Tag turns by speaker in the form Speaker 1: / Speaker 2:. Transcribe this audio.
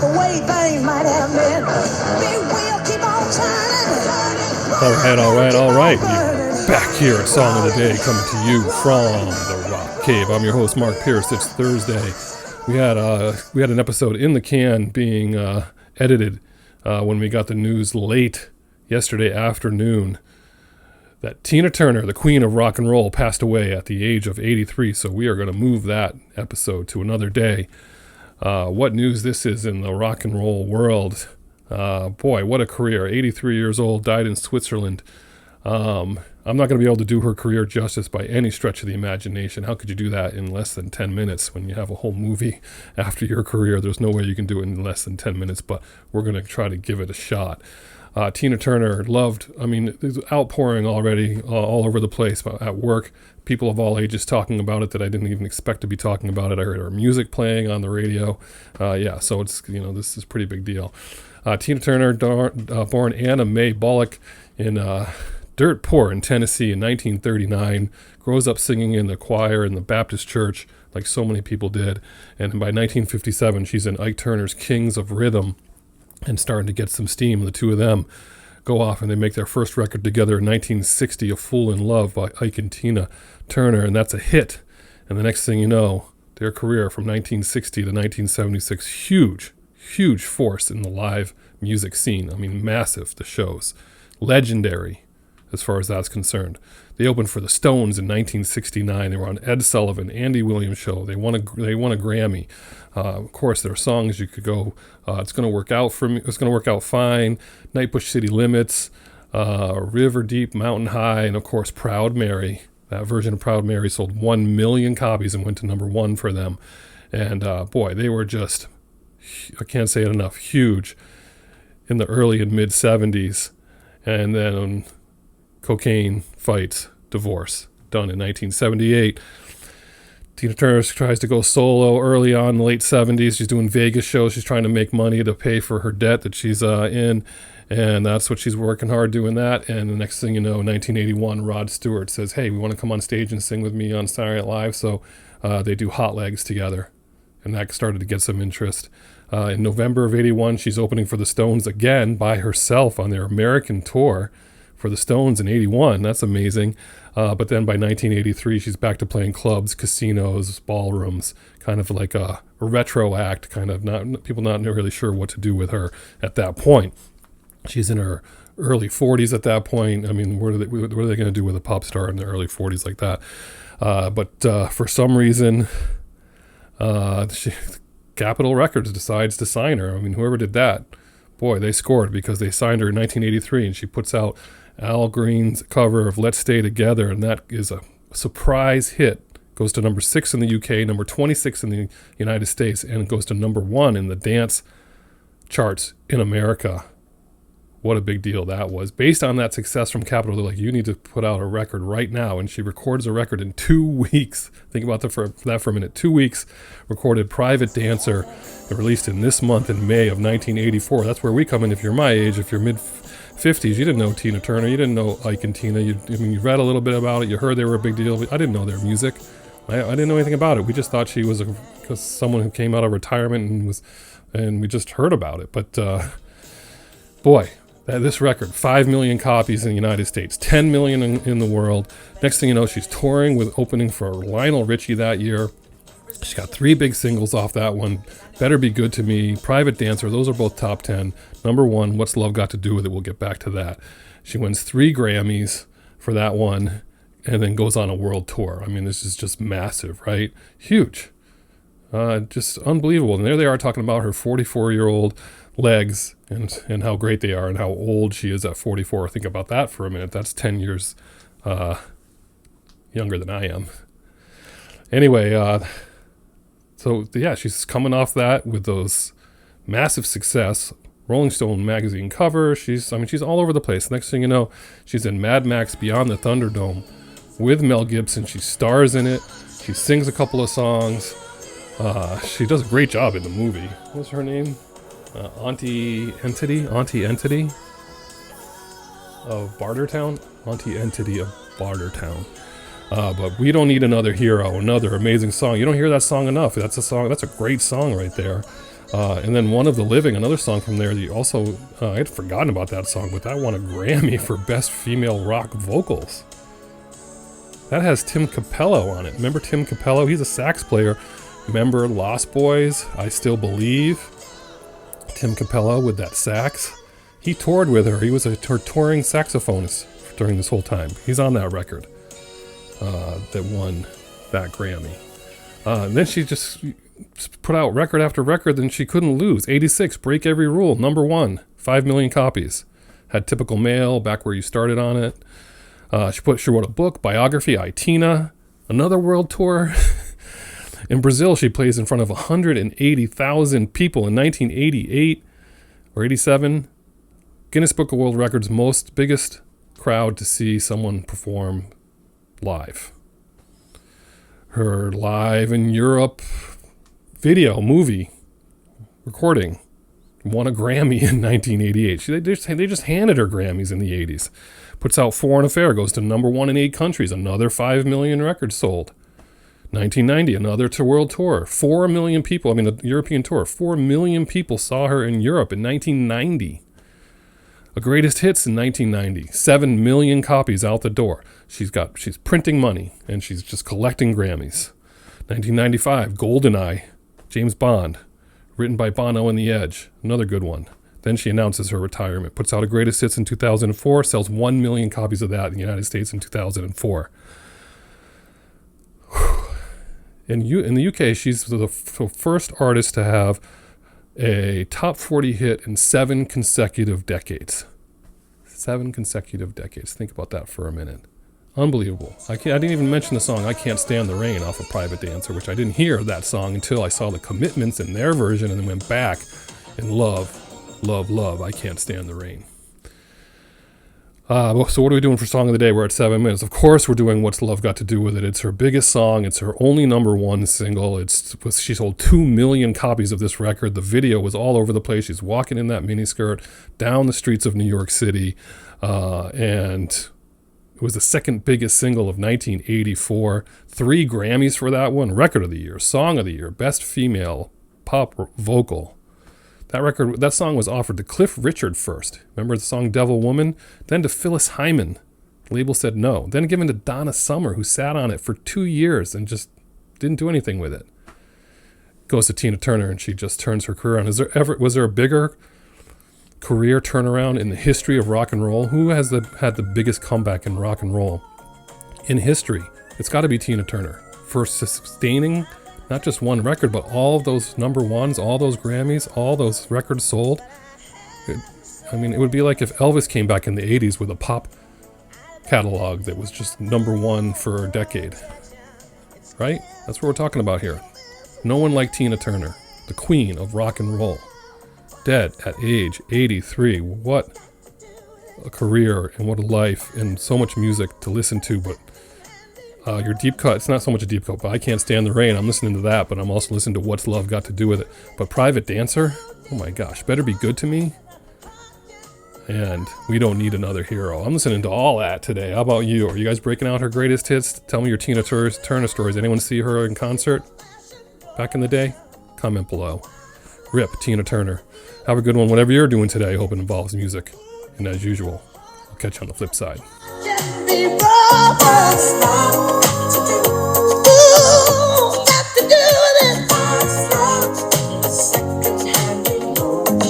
Speaker 1: the way things might have been. Big wheel keep on turning.
Speaker 2: All right. We're back here at Song of the Day, coming to you from the Rock Cave. I'm your host, Mark Pierce. It's Thursday. We had an episode in the can being edited when we got the news late yesterday afternoon that Tina Turner, the queen of rock and roll, passed away at the age of 83. So we are going to move that episode to another day. What news this is in the rock and roll world. Boy, what a career. 83 years old, died in Switzerland. I'm not going to be able to do her career justice by any stretch of the imagination. How could you do that in less than 10 minutes when you have a whole movie after your career? There's no way you can do it in less than 10 minutes, but we're going to try to give it a shot. Tina Turner there's outpouring already all over the place at work. People of all ages talking about it that I didn't even expect to be talking about it. I heard her music playing on the radio. So it's, this is a pretty big deal. Tina Turner, born Anna Mae Bullock in dirt poor in Tennessee in 1939, grows up singing in the choir in the Baptist church like so many people did. And by 1957, she's in Ike Turner's Kings of Rhythm and starting to get some steam. The two of them go off and they make their first record together in 1960, A Fool in Love by Ike and Tina Turner, and that's a hit. And the next thing you know, their career from 1960 to 1976, huge force in the live music scene. Massive, the shows. Legendary as far as that's concerned. They opened for the Stones in 1969. They were on Ed Sullivan, Andy Williams show. They won a Grammy. Of course, there are songs you could go, It's Gonna Work Out for Me, It's Gonna Work Out Fine, Nightbush City Limits, River Deep, Mountain High, and of course Proud Mary. That version of Proud Mary sold 1 million copies and went to number one for them. And boy, they were just, I can't say it enough, huge in the early and mid 70s. And then cocaine, fights, divorce, done in 1978. Tina Turner tries to go solo early on in the late 70s. She's doing Vegas shows. She's trying to make money to pay for her debt that she's in. And that's what she's working hard doing that. And the next thing you know, in 1981, Rod Stewart says, hey, we want to come on stage and sing with me on Saturday Night Live. So they do Hot Legs together. And that started to get some interest. In November of 81, she's opening for the Stones again by herself on their American tour for the Stones in 81. That's amazing. But then by 1983, she's back to playing clubs, casinos, ballrooms, kind of like a retro act, kind of people not really sure what to do with her at that point. She's in her early 40s at that point. What are they going to do with a pop star in their early 40s like that? But for some reason, Capitol Records decides to sign her. Whoever did that, boy, they scored, because they signed her in 1983, and she puts out Al Green's cover of Let's Stay Together, and that is a surprise hit. Goes to number 6 in the UK, number 26 in the United States, and it goes to number 1 in the dance charts in America. What a big deal that was. Based on that success from Capitol, they're like, you need to put out a record right now. And she records a record in 2 weeks. Think about that for a minute. 2 weeks, recorded Private Dancer, and released in this month in May of 1984. That's where we come in. If you're my age, if you're mid-50s, you didn't know Tina Turner. You didn't know Ike and Tina. You read a little bit about it. You heard they were a big deal. I didn't know their music. I didn't know anything about it. We just thought she was someone who came out of retirement and we just heard about it. But boy, this record, 5 million copies in the United States, 10 million in the world. Next thing you know, she's touring with opening for Lionel Richie that year. She's got 3 big singles off that one. Better Be Good to Me, Private Dancer, those are both top 10. Number 1, What's Love Got to Do With It? We'll get back to that. She wins 3 Grammys for that one, and then goes on a world tour. This is just massive, right? Huge. Just unbelievable. And there they are talking about her 44-year-old legs and how great they are and how old she is at 44. Think about that for a minute. That's 10 years younger than I am. Anyway, she's coming off that with those massive success. Rolling Stone magazine cover. She's all over the place. Next thing you know, she's in Mad Max Beyond the Thunderdome with Mel Gibson. She stars in it. She sings a couple of songs. She does a great job in the movie. What's her name? Auntie Entity of Bartertown. Auntie Entity of Bartertown. But we don't need another hero, another amazing song. You don't hear that song enough. That's a great song right there. And then One of the Living, another song from there that you also, I had forgotten about that song, but that won a Grammy for Best Female Rock Vocals. That has Tim Capello on it. Remember Tim Capello? He's a sax player. Remember Lost Boys, I Still Believe? Tim Capello with that sax. He toured with her. He was her touring saxophonist during this whole time. He's on that record that won that Grammy. And then she just put out record after record, and she couldn't lose. 86, Break Every Rule, number 1, 5 million copies. Had Typical Male, Back Where You Started on it. She wrote a book, biography, I, Tina. Another world tour. In Brazil, she plays in front of 180,000 people in 1988 or 87. Guinness Book of World Records, biggest crowd to see someone perform live. Her live in Europe movie recording won a Grammy in 1988. They just handed her Grammys in the 80s. Puts out Foreign Affair, goes to number 1 in 8 countries, another 5 million records sold. 1990, another world tour. 4 million people, a European tour. 4 million people saw her in Europe in 1990. A Greatest Hits in 1990. 7 million copies out the door. She's printing money, and she's just collecting Grammys. 1995, GoldenEye, James Bond, written by Bono and The Edge. Another good one. Then she announces her retirement. Puts out a Greatest Hits in 2004. Sells 1 million copies of that in the United States in 2004. In the UK, she's the first artist to have a top 40 hit in 7 consecutive decades. 7 consecutive decades. Think about that for a minute. Unbelievable. I didn't even mention the song I Can't Stand the Rain off of Private Dancer, which I didn't hear that song until I saw the Commitments in their version and then went back and love, I Can't Stand the Rain. So what are we doing for Song of the Day? We're at 7 minutes. Of course, we're doing What's Love Got to Do With It. It's her biggest song. It's her only number 1 single. She sold 2 million copies of this record. The video was all over the place. She's walking in that miniskirt down the streets of New York City. And it was the second biggest single of 1984. 3 Grammys for that one. Record of the Year, Song of the Year, Best Female Pop Vocal. That song was offered to Cliff Richard first. Remember the song Devil Woman? Then to Phyllis Hyman. The label said no. Then given to Donna Summer, who sat on it for 2 years and just didn't do anything with it. Goes to Tina Turner, and she just turns her career on. Was there a bigger career turnaround in the history of rock and roll? Who has had the biggest comeback in rock and roll in history? It's got to be Tina Turner for sustaining not just one record, but all of those number 1s, all those Grammys, all those records sold. It would be like if Elvis came back in the 80s with a pop catalog that was just number 1 for a decade. Right? That's what we're talking about here. No one like Tina Turner, the queen of rock and roll. Dead at age 83. What a career and what a life, and so much music to listen to, but your deep cut, it's not so much a deep cut, but I Can't Stand the Rain, I'm listening to that, but I'm also listening to What's Love Got to Do With It. But Private Dancer, oh my gosh, Better Be Good to Me, and We Don't Need Another Hero. I'm listening to all that today. How about you? Are you guys breaking out her greatest hits? Tell me your Tina Turner stories. Anyone see her in concert back in the day? Comment below. Rip Tina Turner. Have a good one. Whatever you're doing today, I hope it involves music. And as usual, I'll catch you on the flip side.
Speaker 1: Just be brothers,